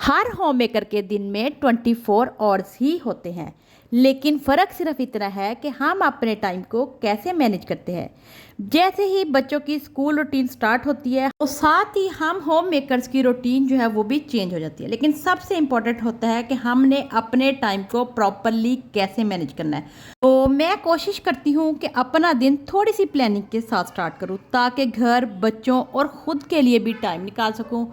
हर home maker के दिन में 24 आवर्स ही होते हैं। लेकिन फ़र्क सिर्फ इतना है कि हम अपने टाइम को कैसे मैनेज करते हैं। जैसे ही बच्चों की स्कूल रूटीन स्टार्ट होती है तो साथ ही हम होम मेकर्स की रूटीन जो है वो भी चेंज हो जाती है। लेकिन सबसे इम्पोर्टेंट होता है कि हमने अपने टाइम को प्रॉपरली कैसे मैनेज करना है। तो मैं कोशिश करती हूँ कि अपना दिन थोड़ी सी प्लानिंग के साथ स्टार्ट करूँ ताकि घर, बच्चों और ख़ुद के लिए भी टाइम निकाल सकूँ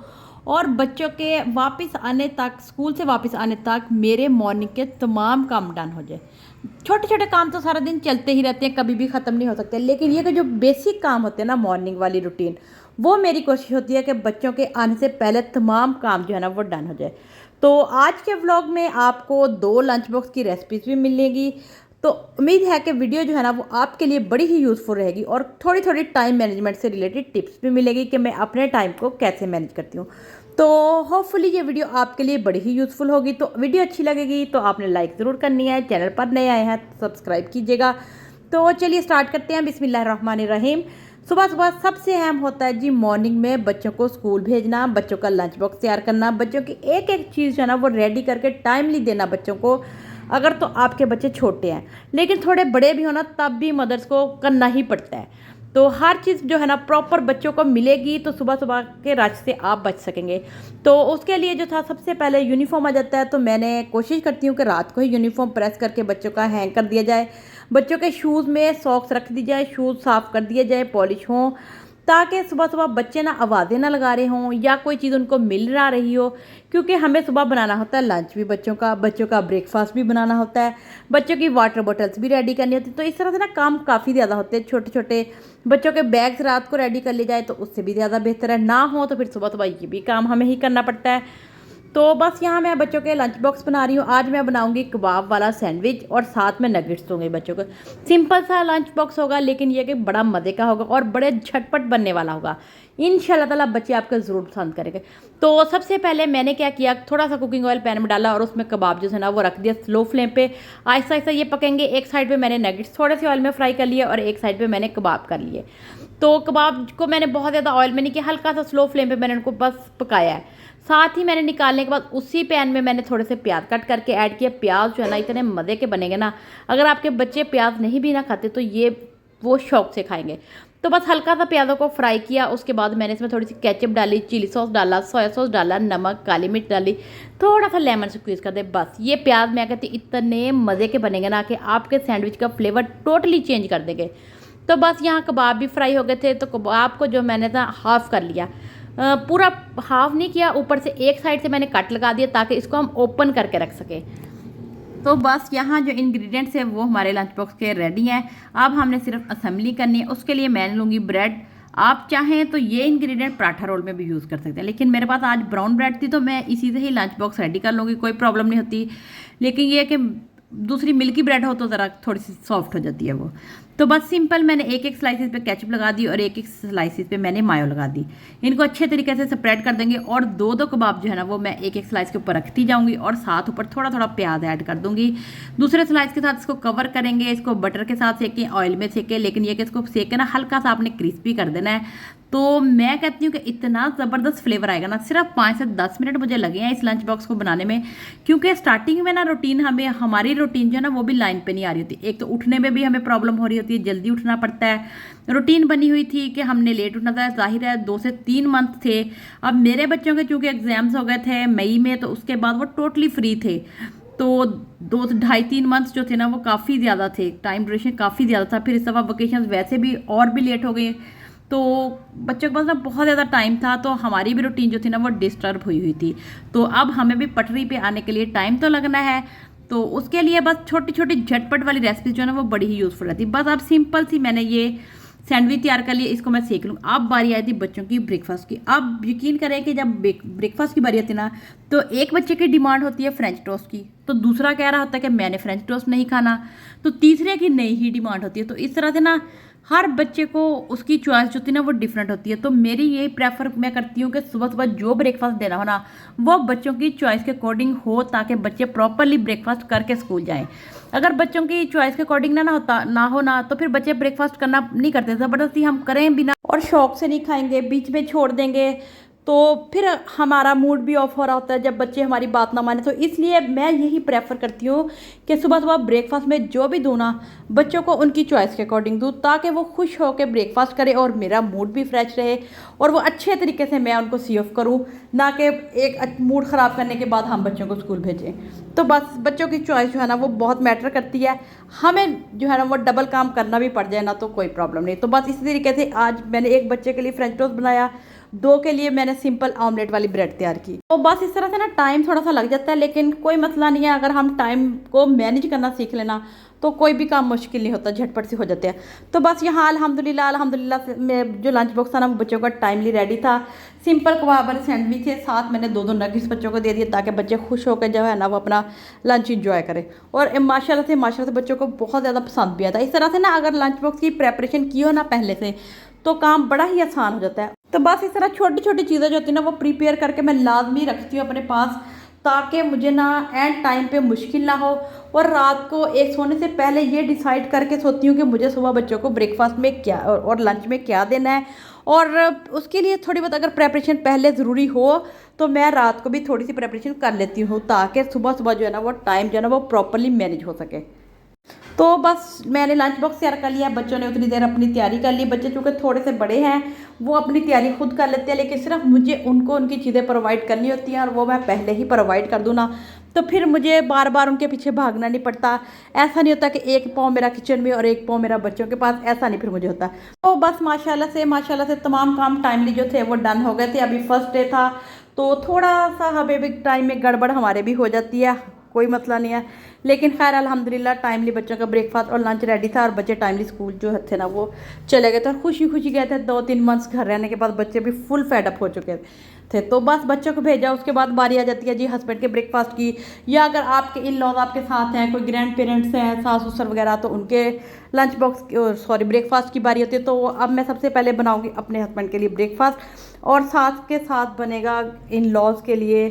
और बच्चों के वापस आने तक, स्कूल से वापस आने तक मेरे मॉर्निंग के तमाम काम डन हो जाए। छोटे छोटे काम तो सारा दिन चलते ही रहते हैं, कभी भी ख़त्म नहीं हो सकते, लेकिन ये कि जो बेसिक काम होते हैं ना, मॉर्निंग वाली रूटीन, वो मेरी कोशिश होती है कि बच्चों के आने से पहले तमाम काम जो है ना वो डन हो जाए। तो आज के व्लॉग में आपको 2 लंच बॉक्स की रेसिपीज़ भी मिलेंगी। तो उम्मीद है कि वीडियो जो है ना वो आपके लिए बड़ी ही यूज़फुल रहेगी और थोड़ी थोड़ी टाइम मैनेजमेंट से रिलेटेड टिप्स भी मिलेगी कि मैं अपने टाइम को कैसे मैनेज करती हूँ। तो होपफुली ये वीडियो आपके लिए बड़ी ही यूज़फुल होगी। तो वीडियो अच्छी लगेगी तो आपने लाइक ज़रूर करनी है, चैनल पर नए आए हैं तो सब्सक्राइब कीजिएगा। तो चलिए स्टार्ट करते हैं। बिस्मिल्लाहिर्रहमानिर्रहीम। सुबह सुबह सबसे अहम होता है जी मॉर्निंग में बच्चों को स्कूल भेजना, बच्चों का लंच बॉक्स तैयार करना, बच्चों की एक एक चीज़ जो है ना वो रेडी करके टाइमली देना बच्चों को। अगर तो आपके बच्चे छोटे हैं, लेकिन थोड़े बड़े भी हो ना तब भी मदर्स को करना ही पड़ता है। तो हर चीज़ जो है ना प्रॉपर बच्चों को मिलेगी तो सुबह सुबह के रश से आप बच सकेंगे। तो उसके लिए जो था सबसे पहले यूनिफॉर्म आ जाता है। तो मैंने कोशिश करती हूँ कि रात को ही यूनिफॉर्म प्रेस करके बच्चों का हैंग कर दिया जाए। बच्चों के शूज़ में सॉक्स रख दी जाए, शूज़ साफ़ कर दिए जाए, पॉलिश हों, ताकि सुबह सुबह बच्चे ना आवाज़ें ना लगा रहे हों या कोई चीज़ उनको मिल ना रही हो। क्योंकि हमें सुबह बनाना होता है लंच भी बच्चों का ब्रेकफास्ट भी बनाना होता है, बच्चों की वाटर बॉटल्स भी रेडी करनी होती है। तो इस तरह से ना काम काफ़ी ज़्यादा होते हैं। छोटे छोटे बच्चों के बैग्स रात को रेडी कर ले जाए तो उससे भी ज़्यादा बेहतर है, ना हो तो फिर सुबह सुबह ये भी काम हमें ही करना पड़ता है। तो बस यहाँ मैं बच्चों के लंच बॉक्स बना रही हूँ। आज मैं बनाऊंगी कबाब वाला सैंडविच और साथ में नगेट्स दूंगी बच्चों को। सिंपल सा लंच बॉक्स होगा, लेकिन ये कि बड़ा मज़े का होगा और बड़े झटपट बनने वाला होगा। इंशाल्लाह ताला बच्चे आपको ज़रूर पसंद करेंगे। तो सबसे पहले मैंने क्या किया, थोड़ा सा कुकिंग ऑयल पैन में डाला और उसमें कबाब जो है ना वो रख दिया स्लो फ्लेम पे। आहिस्ता आहिस्ता ये पकेंगे। एक साइड पे मैंने नगेट्स थोड़े से ऑयल में फ्राई कर लिए और एक साइड पे मैंने कबाब कर लिए। तो कबाब को मैंने बहुत ज़्यादा ऑयल में नहीं किया, हल्का सा स्लो फ्लेम पे मैंने उनको बस पकाया है। साथ ही मैंने निकालने के बाद उसी पैन में मैंने थोड़े से प्याज कट करके ऐड किया। प्याज जो है ना इतने मज़े के बनेंगे ना, अगर आपके बच्चे प्याज नहीं भी ना खाते तो ये वो शौक से खाएंगे। तो बस हल्का सा प्याज़ों को फ्राई किया। उसके बाद मैंने इसमें थोड़ी सी केचप डाली, चिली सॉस डाला, सोया सॉस डाला, नमक, काली मिर्च डाली, थोड़ा सा लेमन स्क्वीज़ कर दे। बस ये प्याज मैं कहती इतने मज़े के बनेंगे ना कि आपके सैंडविच का फ्लेवर टोटली चेंज कर देंगे। तो बस यहाँ कबाब भी फ्राई हो गए थे। तो कबाब को जो मैंने था हाफ़ कर लिया, पूरा हाफ नहीं किया, ऊपर से एक साइड से मैंने कट लगा दिया ताकि इसको हम ओपन करके रख सकें। तो बस यहाँ जो इंग्रेडिएंट्स है वो हमारे लंच बॉक्स के रेडी हैं। अब हमने सिर्फ असेंबली करनी है। उसके लिए मैं लूँगी ब्रेड। आप चाहें तो ये इंग्रेडिएंट पराठा रोल में भी यूज़ कर सकते हैं, लेकिन मेरे पास आज ब्राउन ब्रेड थी तो मैं इसी से ही लंच बॉक्स रेडी कर लूँगी, कोई प्रॉब्लम नहीं होती। लेकिन ये कि दूसरी मिल्की ब्रेड हो तो ज़रा थोड़ी सी सॉफ्ट हो जाती है वो। तो बस सिंपल मैंने एक एक स्लाइसिस पे केचप लगा दी और एक एक स्लाइसिस पे मैंने मायो लगा दी। इनको अच्छे तरीके से स्प्रेड कर देंगे और दो दो कबाब जो है ना वो मैं एक एक स्लाइस के ऊपर रखती जाऊंगी और साथ ऊपर थोड़ा थोड़ा प्याज ऐड कर दूंगी। दूसरे स्लाइस के साथ इसको कवर करेंगे, इसको बटर के साथ सेकें, ऑयल में सेकें, लेकिन ये कि इसको सेके ना हल्का सा आपने क्रिस्पी कर देना है। तो मैं कहती हूँ कि इतना ज़बरदस्त फ्लेवर आएगा ना, सिर्फ 5 से 10 मिनट मुझे लगे हैं इस लंच बॉक्स को बनाने में। क्योंकि स्टार्टिंग में ना हमारी रूटीन जो है ना वो भी लाइन पे नहीं आ रही होती। एक तो उठने में भी हमें प्रॉब्लम हो रही होती है, जल्दी उठना पड़ता है। रूटीन बनी हुई थी कि हमने लेट उठना था, जाहिर है 2 से 3 मंथ थे। अब मेरे बच्चों के चूँकि एग्जाम्स हो गए थे मई में, तो उसके बाद वो टोटली फ्री थे। तो 2 से 2.5-3 मंथ्स जो थे ना वो काफ़ी ज़्यादा थे, टाइम ड्यूरेशन काफ़ी ज़्यादा था। फिर इस दफ़ा वेकेशन वैसे भी और भी लेट हो गए, तो बच्चों के पास ना बहुत ज़्यादा टाइम था, तो हमारी भी रूटीन जो थी ना वो डिस्टर्ब हुई थी। तो अब हमें भी पटरी पे आने के लिए टाइम तो लगना है। तो उसके लिए बस छोटी छोटी झटपट वाली रेसिपी जो है ना वो बड़ी ही यूज़फुल रहती है। बस अब सिंपल सी मैंने ये सैंडविच तैयार कर लिया, इसको मैं सेक लूँ। अब बारी आई थी बच्चों की ब्रेकफास्ट की। अब यकीन करें कि जब ब्रेकफास्ट की बारी आती ना, तो एक बच्चे की डिमांड होती है फ्रेंच टोस्ट की, तो दूसरा कह रहा होता है कि मैंने फ्रेंच टोस्ट नहीं खाना, तो तीसरे की नई ही डिमांड होती है। तो इस तरह से ना हर बच्चे को उसकी चॉइस जो होती है ना वो डिफरेंट होती है। तो मेरी यही प्रेफर मैं करती हूँ कि सुबह सुबह जो ब्रेकफास्ट देना हो ना वो बच्चों की चॉइस के अकॉर्डिंग हो, ताकि बच्चे प्रॉपरली ब्रेकफास्ट करके स्कूल जाएं। अगर बच्चों की चॉइस के अकॉर्डिंग ना हो ना तो फिर बच्चे ब्रेकफास्ट करना नहीं करते। ज़बरदस्ती हम करें बिना और शौक से नहीं खाएंगे, बीच में छोड़ देंगे, तो फिर हमारा मूड भी ऑफ हो रहा होता है जब बच्चे हमारी बात ना माने। तो इसलिए मैं यही प्रेफर करती हूँ कि सुबह सुबह ब्रेकफास्ट में जो भी दूँ ना, बच्चों को उनकी चॉइस के अकॉर्डिंग दूँ, ताकि वो खुश होकर ब्रेकफास्ट करें और मेरा मूड भी फ्रेश रहे और वो अच्छे तरीके से मैं उनको सी ऑफ करूँ, ना कि एक मूड ख़राब करने के बाद हम बच्चों को स्कूल भेजें। तो बस बच्चों की चॉइस जो है ना वो बहुत मैटर करती है। हमें जो है ना वो डबल काम करना भी पड़ जाए ना तो कोई प्रॉब्लम नहीं। तो बस इसी तरीके से आज मैंने एक बच्चे के लिए फ्रेंच टोस्ट बनाया, दो के लिए मैंने सिंपल ऑमलेट वाली ब्रेड तैयार की। तो बस इस तरह से ना टाइम थोड़ा सा लग जाता है, लेकिन कोई मसला नहीं है। अगर हम टाइम को मैनेज करना सीख लेना तो कोई भी काम मुश्किल नहीं होता, झटपट से हो जाते हैं। तो बस यहाँ अल्हम्दुलिल्लाह में जो लंच बॉक्स था ना वो बच्चों का टाइमली रेडी था। सिंपल कबाब वाले सैंडविच थे, साथ मैंने दो दो नगेट्स बच्चों को दे दिए ताकि बच्चे खुश होकर जो है ना वो अपना लंच इंजॉय करें। और माशाल्लाह से बच्चों को बहुत ज़्यादा पसंद भी आता है। इस तरह से ना अगर लंच बॉक्स की प्रेपरेशन की हो ना पहले से, तो काम बड़ा ही आसान हो जाता है। तो बस इस तरह छोटी छोटी चीज़ें जो होती हैं ना वो प्रिपेयर करके मैं लाजमी रखती हूँ अपने पास, ताकि मुझे ना एंड टाइम पे मुश्किल ना हो। और रात को एक सोने से पहले ये डिसाइड करके सोती हूँ कि मुझे सुबह बच्चों को ब्रेकफास्ट में क्या और लंच में क्या देना है, और उसके लिए थोड़ी बहुत अगर प्रेपरेशन पहले ज़रूरी हो तो मैं रात को भी थोड़ी सी प्रेपरेशन कर लेती हूँ, ताकि सुबह सुबह जो है ना वो टाइम जो है ना वो प्रॉपरली मैनेज हो सके। तो बस मैंने लंच बॉक्स तैयार कर लिया, बच्चों ने उतनी देर अपनी तैयारी कर ली। बच्चे चूँकि थोड़े से बड़े हैं वो अपनी तैयारी खुद कर लेते हैं, लेकिन सिर्फ मुझे उनको उनकी चीज़ें प्रोवाइड करनी होती हैं, और वो मैं पहले ही प्रोवाइड कर दूँ ना, तो फिर मुझे बार बार उनके पीछे भागना नहीं पड़ता। ऐसा नहीं होता कि एक पाँव मेरा किचन में और एक पाँव मेरा बच्चों के पास, ऐसा नहीं फिर मुझे होता। तो बस माशाल्लाह से तमाम काम टाइमली जो थे वो डन हो गए थे। अभी फर्स्ट डे था तो थोड़ा सा हमें भी टाइम में गड़बड़ हमारे भी हो जाती है, कोई मसला नहीं है। लेकिन खैर अल्हम्दुलिल्लाह टाइमली बच्चों का ब्रेकफास्ट और लंच रेडी था, और बच्चे टाइमली स्कूल जो थे ना वो चले गए थे, और खुशी खुशी गए थे। 2-3 मंथ्स घर रहने के बाद बच्चे भी फुल फेडअप हो चुके थे। तो बस बच्चों को भेजा, उसके बाद बारी आ जाती है जी हस्बैंड के ब्रेकफास्ट की, या अगर आपके इन लॉज आपके साथ हैं, कोई ग्रैंड पेरेंट्स हैं, सास ससुर वगैरह, तो उनके लंच बॉक्स ब्रेकफास्ट की बारी होती है। तो अब मैं सबसे पहले बनाऊँगी अपने हस्बैंड के लिए ब्रेकफास्ट, और साथ के साथ बनेगा इन लॉज के लिए,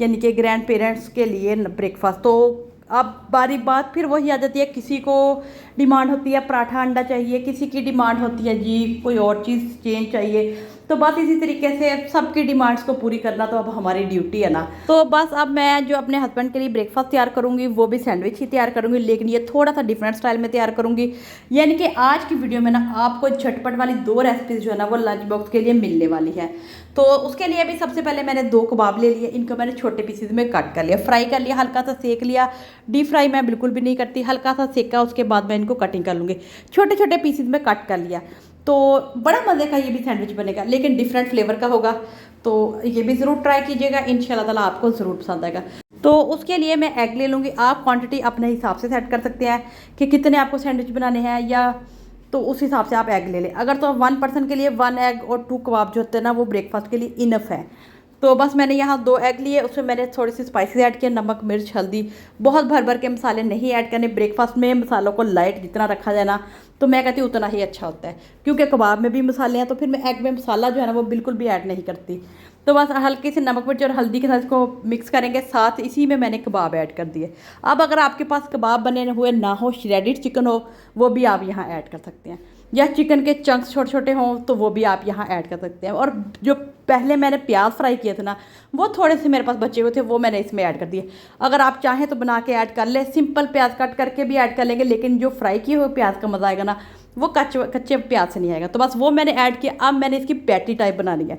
यानी कि ग्रैंड पेरेंट्स के लिए ब्रेकफास्ट। तो अब बारी बात फिर वही आ जाती है, किसी को डिमांड होती है पराठा अंडा चाहिए, किसी की डिमांड होती है जी कोई और चीज़ चेंज चाहिए। तो बस इसी तरीके से सबकी डिमांड्स को पूरी करना तो अब हमारी ड्यूटी है ना। तो बस अब मैं जो अपने हस्बैंड के लिए ब्रेकफास्ट तैयार करूँगी वो भी सैंडविच ही तैयार करूँगी, लेकिन ये थोड़ा सा डिफरेंट स्टाइल में तैयार करूँगी। यानी कि आज की वीडियो में ना आपको झटपट वाली 2 रेसिपीज़ जो है ना वो लंच बॉक्स के लिए मिलने वाली है। तो उसके लिए भी सबसे पहले मैंने 2 कबाब ले लिए, इनको मैंने छोटे पीसेज में कट कर लिया, फ्राई कर लिया, हल्का सा सेक लिया। डीप फ्राई मैं बिल्कुल भी नहीं करती, हल्का सा सेका, उसके बाद मैं इनको कटिंग कर लूँगी। छोटे छोटे पीसेज में कट कर लिया। तो बड़ा मज़े का ये भी सैंडविच बनेगा, लेकिन डिफरेंट फ्लेवर का होगा। तो ये भी ज़रूर ट्राई कीजिएगा, इंशाल्लाह ताला आपको ज़रूर पसंद आएगा। तो उसके लिए मैं एग ले लूँगी। आप क्वांटिटी अपने हिसाब से सेट कर सकते हैं कि कितने आपको सैंडविच बनाने हैं, या तो उस हिसाब से आप एग ले लें। अगर तो 1 पर्सन के लिए 1 एग और 2 कबाब जो होते हैं ना वो ब्रेकफास्ट के लिए इनफ है। तो बस मैंने यहाँ 2 एग लिए, उसमें मैंने थोड़ी सी स्पाइसेस ऐड किए, नमक मिर्च हल्दी। बहुत भर भर के मसाले नहीं ऐड करने, ब्रेकफास्ट में मसालों को लाइट जितना रखा जाए ना तो मैं कहती हूँ उतना ही अच्छा होता है, क्योंकि कबाब में भी मसाले हैं। तो फिर मैं एग में मसाला जो है ना वो बिल्कुल भी ऐड नहीं करती। तो बस हल्के से नमक मिर्च और हल्दी के साथ इसको मिक्स करेंगे, साथ इसी में मैंने कबाब ऐड कर दिए। अब अगर आपके पास कबाब बने हुए ना हो, श्रेडिड चिकन हो, वो भी आप यहाँ ऐड कर सकते हैं, या चिकन के चंक्स छोटे छोटे हों तो वो भी आप यहाँ ऐड कर सकते हैं। और जो पहले मैंने प्याज फ्राई किए थे ना वो थोड़े से मेरे पास बचे हुए थे, वो मैंने इसमें ऐड कर दिए। अगर आप चाहें तो बना के ऐड कर ले, सिंपल प्याज कट करके भी ऐड कर लेंगे, लेकिन जो फ्राई किए हुए प्याज का मज़ा आएगा ना वो कच्चे प्याज से नहीं आएगा। तो बस वो मैंने ऐड किया। अब मैंने इसकी पैटी टाइप बनानी है,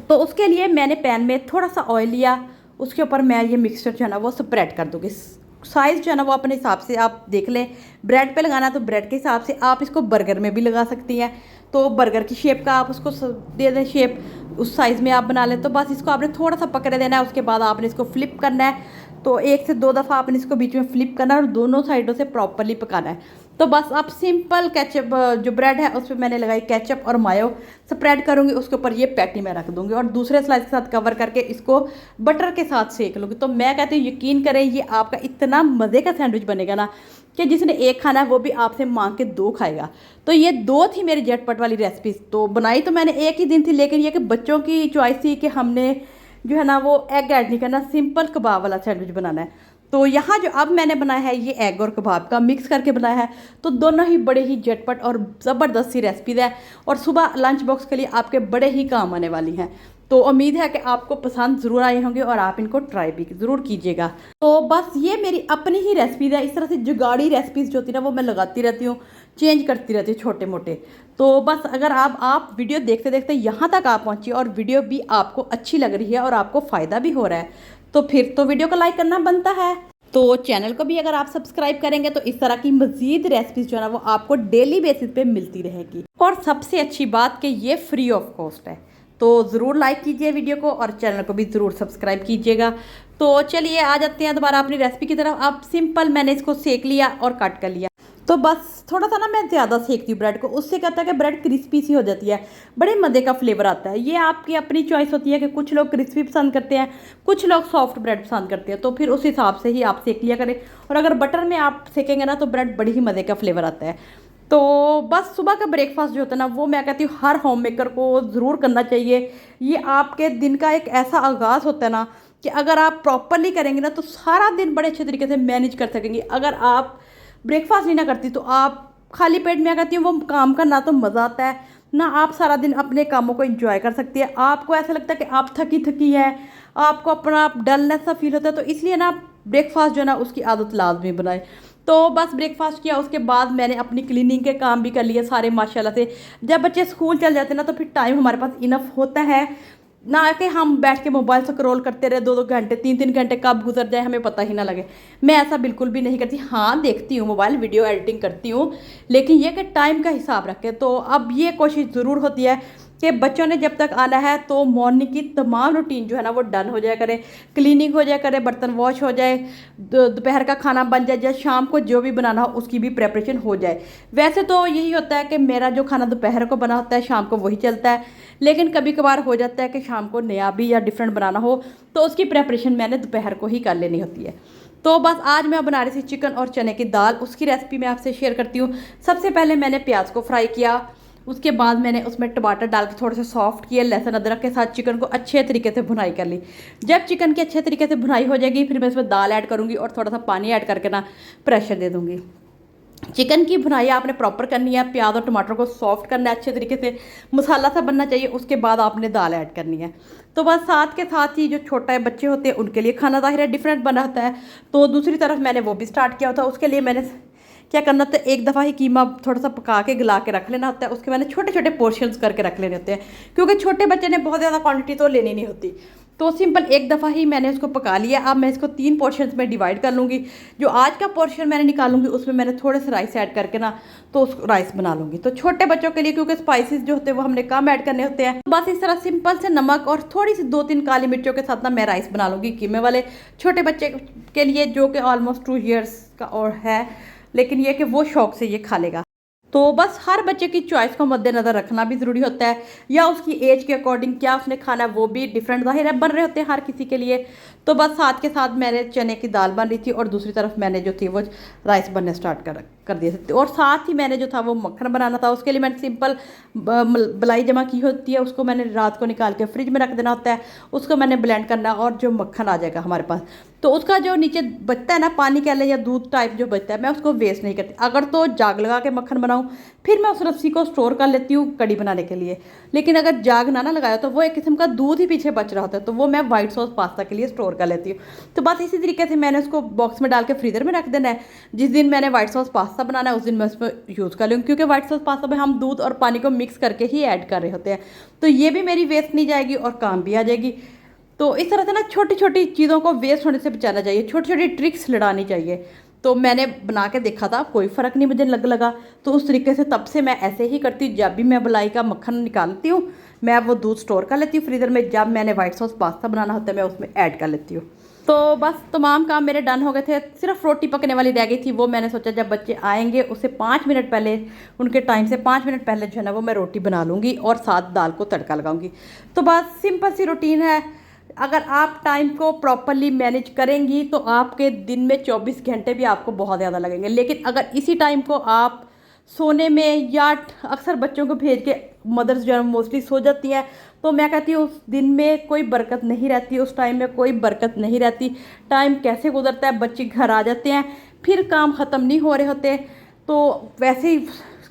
तो उसके लिए मैंने पैन में थोड़ा सा ऑयल लिया, उसके ऊपर मैं ये मिक्सचर जो है ना वो स्प्रेड कर दूँगी। साइज़ जो है ना वो अपने हिसाब से आप देख लें। ब्रेड पे लगाना तो ब्रेड के हिसाब से, आप इसको बर्गर में भी लगा सकती हैं, तो बर्गर की शेप का आप उसको दे दें शेप, उस साइज़ में आप बना लें। तो बस इसको आपने थोड़ा सा पकड़े देना है, उसके बाद आपने इसको फ्लिप करना है। तो 1 से 2 दफ़ा आपने इसको बीच में फ्लिप करना है और दोनों साइडों से प्रॉपरली पकाना है। तो बस अब सिंपल केचप जो ब्रेड है उस पर मैंने लगाई केचप और मायो, स्प्रेड करूँगी, उसके ऊपर ये पैटी मैं रख दूँगी और दूसरे स्लाइस के साथ कवर करके इसको बटर के साथ सेक लूँगी। तो मैं कहती हूँ यकीन करें ये आपका इतना मज़े का सैंडविच बनेगा ना कि जिसने एक खाना है वो भी आपसे मांग के 2 खाएगा। तो ये 2 थी मेरी झटपट वाली रेसिपीज़। तो बनाई तो मैंने एक ही दिन थी, लेकिन ये कि बच्चों की चॉइस थी कि हमने जो है ना वो एग ऐड नहीं करना, सिंपल कबाब वाला सैंडविच बनाना है। तो यहाँ जो अब मैंने बनाया है ये एग और कबाब का मिक्स करके बनाया है। तो दोनों ही बड़े ही झटपट और ज़बरदस्त सी रेसिपीज़ है, और सुबह लंच बॉक्स के लिए आपके बड़े ही काम आने वाली हैं। तो उम्मीद है कि आपको पसंद ज़रूर आए होंगे और आप इनको ट्राई भी ज़रूर कीजिएगा। तो बस ये मेरी अपनी ही रेसिपीज़ है। इस तरह से जुगाड़ी रेसिपीज़ जो होती है ना वो मैं लगाती रहती हूँ, चेंज करती रहती हूँ छोटे मोटे। तो बस अगर आप वीडियो देखते देखते यहाँ तक आप पहुँची और वीडियो भी आपको अच्छी लग रही है और आपको फ़ायदा भी हो रहा है, तो फिर तो वीडियो को लाइक करना बनता है। तो चैनल को भी अगर आप सब्सक्राइब करेंगे तो इस तरह की मज़ीद रेसिपीज़ जो है ना वो आपको डेली बेसिस पे मिलती रहेगी। और सबसे अच्छी बात कि ये फ्री ऑफ कॉस्ट है। तो ज़रूर लाइक कीजिए वीडियो को और चैनल को भी ज़रूर सब्सक्राइब कीजिएगा। तो चलिए आ जाते हैं दोबारा अपनी रेसिपी की तरफ। अब सिंपल मैंने इसको सेक लिया और कट कर लिया। तो बस थोड़ा सा ना मैं ज़्यादा सेकती हूँ ब्रेड को, उससे कहता है कि ब्रेड क्रिस्पी सी हो जाती है, बड़े मज़े का फ्लेवर आता है। ये आपकी अपनी चॉइस होती है कि कुछ लोग क्रिस्पी पसंद करते हैं, कुछ लोग सॉफ्ट ब्रेड पसंद करते हैं, तो फिर उस हिसाब से ही आप सेक लिया करें। और अगर बटर में आप सेकेंगे ना तो ब्रेड बड़ी ही मज़े का फ्लेवर आता है। तो बस सुबह का ब्रेकफास्ट जो होता है ना वो मैं कहती हूँ हर होम मेकर को ज़रूर करना चाहिए। ये आपके दिन का एक ऐसा आगाज़ होता है ना कि अगर आप प्रॉपरली करेंगे ना तो सारा दिन बड़े अच्छे तरीके से मैनेज कर सकेंगे। अगर आप ब्रेकफास्ट नहीं ना करती तो आप खाली पेट में कहती हूँ वो काम का ना तो मज़ा आता है, ना आप सारा दिन अपने कामों को एंजॉय कर सकती है। आपको ऐसा लगता है कि आप थकी थकी है, आपको अपना डलनेस सा फील होता है। तो इसलिए ना ब्रेकफास्ट जो है ना उसकी आदत लाजमी बनाए। तो बस ब्रेकफास्ट किया, उसके बाद मैंने अपनी क्लीनिंग के काम भी कर लिए सारे माशाल्लाह से। जब बच्चे स्कूल चल जाते हैं ना तो फिर टाइम हमारे पास इनफ होता है ना कि हम बैठ के मोबाइल स्क्रॉल करते रहे 2-2 घंटे 3-3 घंटे कब गुजर जाए हमें पता ही ना लगे। मैं ऐसा बिल्कुल भी नहीं करती। हाँ देखती हूँ मोबाइल, वीडियो एडिटिंग करती हूँ, लेकिन ये कि टाइम का हिसाब रखें। तो अब ये कोशिश ज़रूर होती है कि बच्चों ने जब तक आना है तो मॉर्निंग की तमाम रूटीन जो है ना वो डन हो जाए करे, क्लीनिंग हो जाए करे, बर्तन वॉश हो जाए, दोपहर का खाना बन जाए, या शाम को जो भी बनाना हो उसकी भी प्रेपरेशन हो जाए। वैसे तो यही होता है कि मेरा जो खाना दोपहर को बना होता है शाम को वही चलता है, लेकिन कभी कभार हो जाता है कि शाम को नया भी या डिफरेंट बनाना हो तो उसकी प्रेपरेशन मैंने दोपहर को ही कर लेनी होती है। तो बस आज मैं बना रही थी चिकन और चने की दाल, उसकी रेसिपी मैं आपसे शेयर करती हूँ। सबसे पहले मैंने प्याज को फ्राई किया, उसके बाद मैंने उसमें टमाटर डाल के थोड़े से सॉफ्ट किए, लहसुन अदरक के साथ चिकन को अच्छे तरीके से भुनाई कर ली। जब चिकन की अच्छे तरीके से भुनाई हो जाएगी फिर मैं इसमें दाल ऐड करूँगी और थोड़ा सा पानी ऐड करके ना प्रेशर दे दूँगी। चिकन की भुनाई आपने प्रॉपर करनी है, प्याज और टमाटर को सॉफ्ट करना है अच्छे तरीके से, मसाला सा बनना चाहिए, उसके बाद आपने दाल ऐड करनी है। तो बस साथ के साथ ही जो छोटे बच्चे होते हैं उनके लिए खाना ज़ाहिर है डिफरेंट बना होता है, तो दूसरी तरफ मैंने वो भी स्टार्ट किया होता। उसके लिए मैंने क्या करना होता है, एक दफ़ा ही कीमा थोड़ा सा पका के गला के रख लेना होता है, उसके मैंने छोटे छोटे पोर्शंस करके रख लेने होते हैं, क्योंकि छोटे बच्चे ने बहुत ज़्यादा क्वांटिटी तो लेनी नहीं होती। तो सिंपल एक दफ़ा ही मैंने उसको पका लिया। अब मैं इसको 3 पोर्शंस में डिवाइड कर लूँगी। जो आज का पोर्शन मैंने निकालूंगी उसमें मैंने थोड़े से राइस ऐड करके ना तो उस राइस बना लूँगी। तो छोटे बच्चों के लिए क्योंकि स्पाइसेस जो होते हैं वो हमने कम ऐड करने होते हैं, बस इस तरह सिंपल से नमक और थोड़ी सी 2-3 काली मिर्चों के साथ ना मैं राइस बना लूँगी कीमे वाले छोटे बच्चे के लिए, जो कि ऑलमोस्ट 2 ईयर्स का और है, लेकिन ये कि वो शौक से ये खा लेगा। तो बस हर बच्चे की चॉइस को मद्देनज़र रखना भी ज़रूरी होता है, या उसकी एज के अकॉर्डिंग क्या उसने खाना है वो भी डिफरेंट ज़ाहिर है बन रहे होते हैं हर किसी के लिए। तो बस साथ के साथ मैंने चने की दाल बन रही थी और दूसरी तरफ मैंने जो थी वो राइस बनने स्टार्ट कर दिए थे। और साथ ही मैंने जो था वो मक्खन बनाना था। उसके लिए मैंने सिंपल मलाई जमा की होती है, उसको मैंने रात को निकाल के फ्रिज में रख देना होता है, उसको मैंने ब्लेंड करना और जो मक्खन आ जाएगा हमारे पास, तो उसका जो नीचे बचता है ना पानी कह लें या दूध टाइप जो बचता है मैं उसको वेस्ट नहीं करती। अगर तो जाग लगा के मक्खन बनाऊँ फिर मैं उस रस्सी को स्टोर कर लेती हूँ कड़ी बनाने के लिए, लेकिन अगर जाग ना लगाया तो वो एक किस्म का दूध ही पीछे बच रहा होता है, तो वो मैं वाइट सॉस पास्ता के लिए स्टोर कर लेती हूँ। तो बस इसी तरीके से मैंने उसको बॉक्स में डाल के फ्रीज़र में रख देना है। जिस दिन मैंने वाइट सॉस पास्ता बनाना है उस दिन मैं उसमें यूज़ कर लूँगी, क्योंकि वाइट सॉस पास्ता में हम दूध और पानी को मिक्स करके ही ऐड कर रहे होते हैं, तो ये भी मेरी वेस्ट नहीं जाएगी और काम भी आ जाएगी। तो इस तरह से ना छोटी छोटी चीज़ों को वेस्ट होने से बचाना चाहिए, छोटी छोटी ट्रिक्स लड़ानी चाहिए। तो मैंने बना के देखा था, कोई फ़र्क नहीं मुझे लगा, तो उस तरीके से तब से मैं ऐसे ही करती हूँ। जब भी मैं मलाई का मक्खन निकालती हूँ मैं वो दूध स्टोर कर लेती हूँ फ्रीज़र में, जब मैंने वाइट सॉस पास्ता बनाना होता है मैं उसमें ऐड कर लेती हूँ। तो बस तमाम काम मेरे डन हो गए थे, सिर्फ रोटी पकने वाली रह गई थी। वो मैंने सोचा जब बच्चे आएंगे उससे 5 मिनट पहले, उनके टाइम से 5 मिनट पहले जो है ना वो मैं रोटी बना लूँगी और साथ दाल को तड़का लगाऊंगी। तो बस सिंपल सी रूटीन है। अगर आप टाइम को प्रॉपरली मैनेज करेंगी तो आपके दिन में 24 घंटे भी आपको बहुत ज़्यादा लगेंगे, लेकिन अगर इसी टाइम को आप सोने में, या अक्सर बच्चों को भेज के मदर्स जो है मोस्टली सो जाती हैं, तो मैं कहती हूँ उस दिन में कोई बरकत नहीं रहती, उस टाइम में कोई बरकत नहीं रहती। टाइम कैसे गुजरता है, बच्चे घर आ जाते हैं फिर काम ख़त्म नहीं हो रहे होते, तो वैसे ही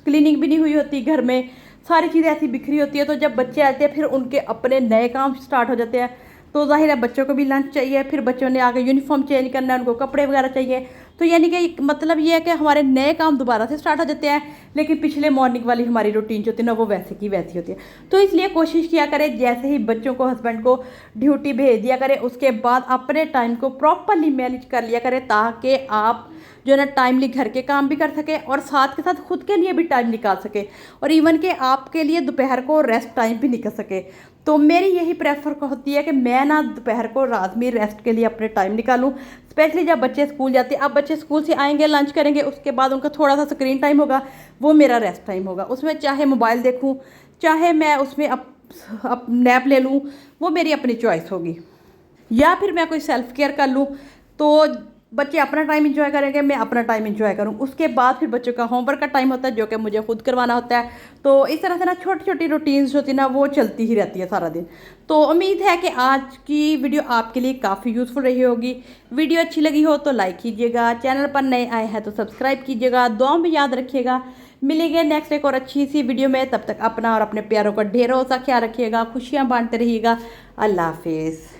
क्लीनिंग भी नहीं हुई होती घर में, सारी चीज़ें ऐसी बिखरी होती है। तो जब बच्चे आते हैं फिर उनके अपने नए काम स्टार्ट हो जाते हैं, तो ज़ाहिर है बच्चों को भी लंच चाहिए, फिर बच्चों ने आगे यूनिफॉर्म चेंज करना है, उनको कपड़े वगैरह चाहिए। तो यानी कि मतलब ये है कि हमारे नए काम दोबारा से स्टार्ट हो जाते हैं, लेकिन पिछले मॉर्निंग वाली हमारी रूटीन जो होती है ना वो वैसे की वैसी होती है। तो इसलिए कोशिश किया करें जैसे ही बच्चों को हस्बैंड को ड्यूटी भेज दिया करें उसके बाद अपने टाइम को प्रॉपरली मैनेज कर लिया करें, ताकि आप जो है ना टाइमली घर के काम भी कर सके और साथ के साथ खुद के लिए भी टाइम निकाल सके, और इवन के आपके लिए दोपहर को रेस्ट टाइम भी निकल सके। तो मेरी यही प्रेफर होती है कि मैं ना दोपहर को रात में रेस्ट के लिए अपने टाइम निकालूं, स्पेशली जब बच्चे स्कूल जाते हैं। अब बच्चे स्कूल से आएंगे, लंच करेंगे, उसके बाद उनका थोड़ा सा स्क्रीन टाइम होगा, वो मेरा रेस्ट टाइम होगा। उसमें चाहे मोबाइल देखूं, चाहे मैं उसमें अप नैप ले लूँ, वो मेरी अपनी चॉइस होगी, या फिर मैं कोई सेल्फ केयर कर लूँ। तो बच्चे अपना टाइम एंजॉय करेंगे, मैं अपना टाइम एंजॉय करूँ। उसके बाद फिर बच्चों का होमवर्क का टाइम होता है जो कि मुझे खुद करवाना होता है। तो इस तरह से ना छोटी छोटी रूटीन्स होती है ना वो चलती ही रहती है सारा दिन। तो उम्मीद है कि आज की वीडियो आपके लिए काफ़ी यूज़फुल रही होगी। वीडियो अच्छी लगी हो तो लाइक कीजिएगा, चैनल पर नए आए हैं तो सब्सक्राइब कीजिएगा, दुआ में याद रखिएगा। मिलेंगे नेक्स्ट एक और अच्छी सी वीडियो में, तब तक अपना और अपने प्यारों का ढेरों सा ख्याल रखिएगा, खुशियाँ बांटते रहिएगा। अल्लाह हाफिज़।